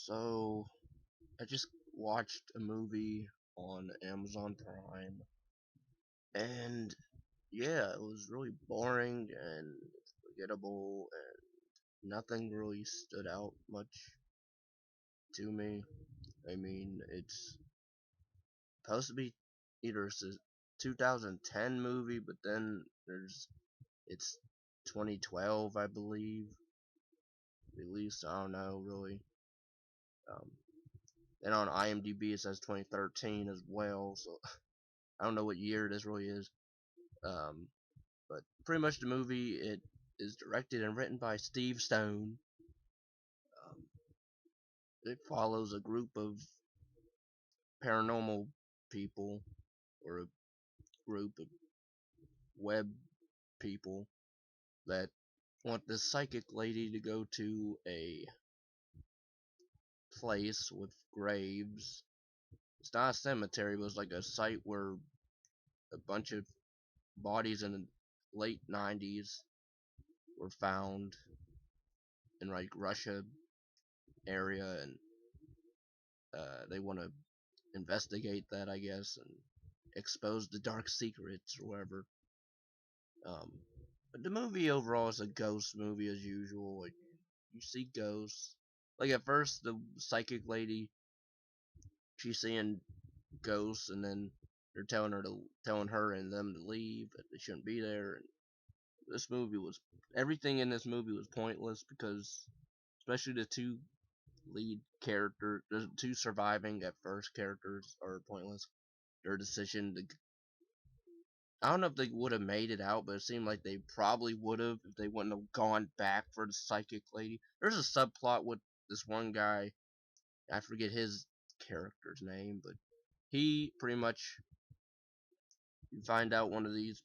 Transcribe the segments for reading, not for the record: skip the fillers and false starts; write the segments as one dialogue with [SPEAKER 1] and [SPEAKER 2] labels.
[SPEAKER 1] So, I just watched a movie on Amazon Prime, and yeah, it was really boring and forgettable, and nothing really stood out much to me. I mean, it's supposed to be either it's a 2010 movie, but then it's 2012, I believe, released. I don't know really. Um, and on IMDb it says 2013 as well, so I don't know what year this really is. Um, but pretty much the movie, it is directed and written by Steve Stone. Um, it follows a group of paranormal people, or a group of web people that want this psychic lady to go to a place with graves. It's not a cemetery, but it's like a site where a bunch of bodies in the late 90s were found in like Russia area, and they want to investigate that, I guess, and expose the dark secrets or whatever. Um, but the movie overall is a ghost movie as usual. Like, you see ghosts. Like at first, the psychic lady, she's seeing ghosts, and then they're telling her and them to leave, that they shouldn't be there. And this movie was everything in this movie was pointless, because especially the two lead characters, the two surviving at first characters, are pointless. Their decision to, I don't know if they would have made it out, but it seemed like they probably would have if they wouldn't have gone back for the psychic lady. There's a subplot with this one guy, I forget his character's name, but he pretty much, you find out one of these,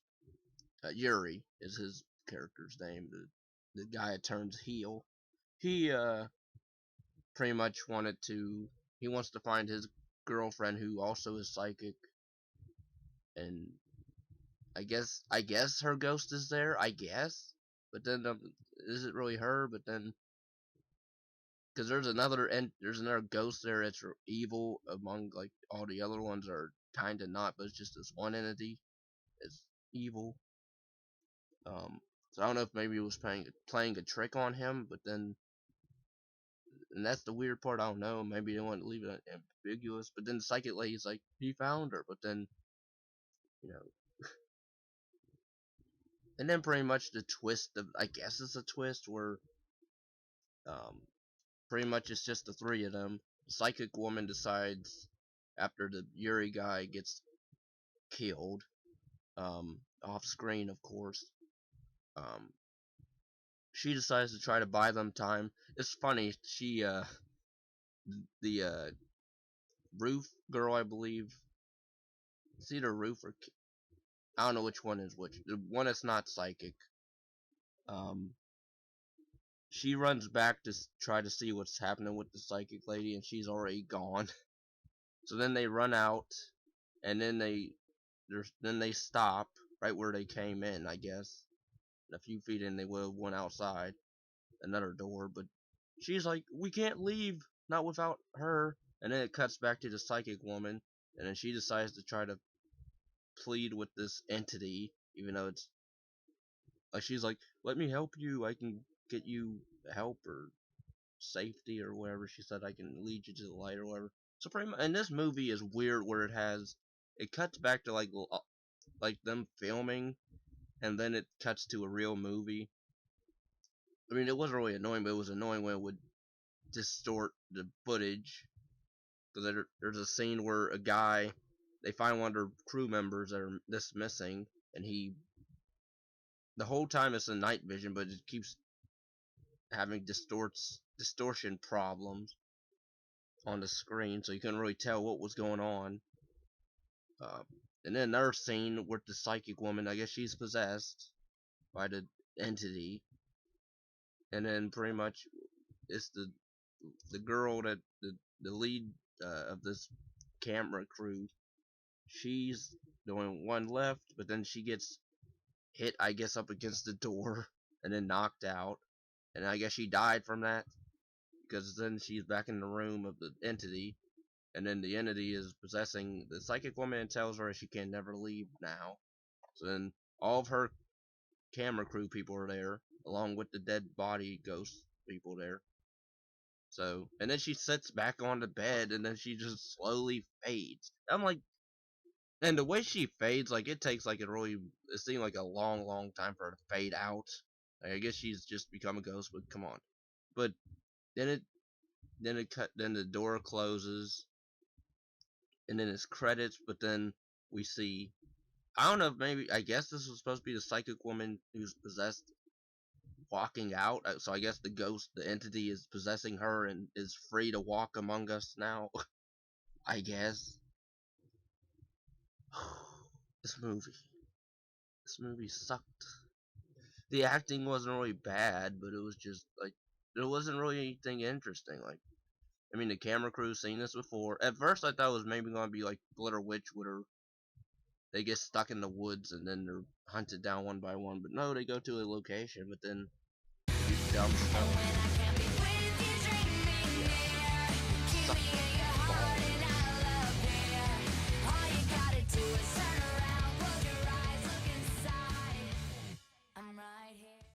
[SPEAKER 1] Yuri is his character's name, the guy that turns heel. He pretty much he wants to find his girlfriend, who also is psychic, and I guess her ghost is there, I guess. But then, is it really her? But then, because there's another ghost there that's evil, among like all the other ones are kind of not, but it's just this one entity is evil. So I don't know if maybe it was playing a trick on him, but then, and that's the weird part. I don't know. Maybe they want to leave it ambiguous. But then the psychic lady's like, he found her. But then, you know, and then pretty much the twist of, I guess it's a twist where, um, pretty much it's just the three of them. The psychic woman decides, after the Yuri guy gets killed, off screen, of course, um, she decides to try to buy them time. It's funny. The roof girl, I believe, it's either roof or, I don't know which one is which. The one that's not psychic. Um, she runs back to try to see what's happening with the psychic lady, and she's already gone. So then they run out, and then they stop right where they came in, I guess. And a few feet in, they would have went outside another door, but she's like, "We can't leave, not without her." And then it cuts back to the psychic woman, and then she decides to try to plead with this entity, even though it's like, she's like, "Let me help you. I can get you help or safety or whatever." She said, "I can lead you to the light or whatever." So pretty much, and this movie is weird where it cuts back to like them filming, and then it cuts to a real movie. I mean, it wasn't really annoying, but it was annoying when it would distort the footage. Because there's a scene where they find one of their crew members that are missing, and the whole time it's a night vision, but it keeps having distortion problems on the screen, so you couldn't really tell what was going on. Uh, and then another scene with the psychic woman, I guess she's possessed by the entity, and then pretty much it's the girl that the lead, of this camera crew. She's doing one left, but then she gets hit, I guess, up against the door and then knocked out, and I guess she died from that, because then she's back in the room of the entity, and then the entity is possessing the psychic woman and tells her she can never leave now. So then all of her camera crew people are there, along with the dead body ghost people there. So, and then she sits back on the bed, and then she just slowly fades. I'm like, and the way she fades, like, it takes, like, it seemed like a long, long time for her to fade out. Like, I guess she's just become a ghost, but come on. But then then the door closes, and then it's credits, but then we see, I don't know if maybe, I guess this was supposed to be the psychic woman who's possessed walking out, so I guess the ghost, the entity, is possessing her and is free to walk among us now. I guess. This movie. This movie sucked. The acting wasn't really bad, but it was just like, there wasn't really anything interesting. Like, I mean, the camera crew's seen this before. At first, I thought it was maybe gonna be like Blair Witch, where they get stuck in the woods and then they're hunted down one by one. But no, they go to a location, but then they do dumb stuff.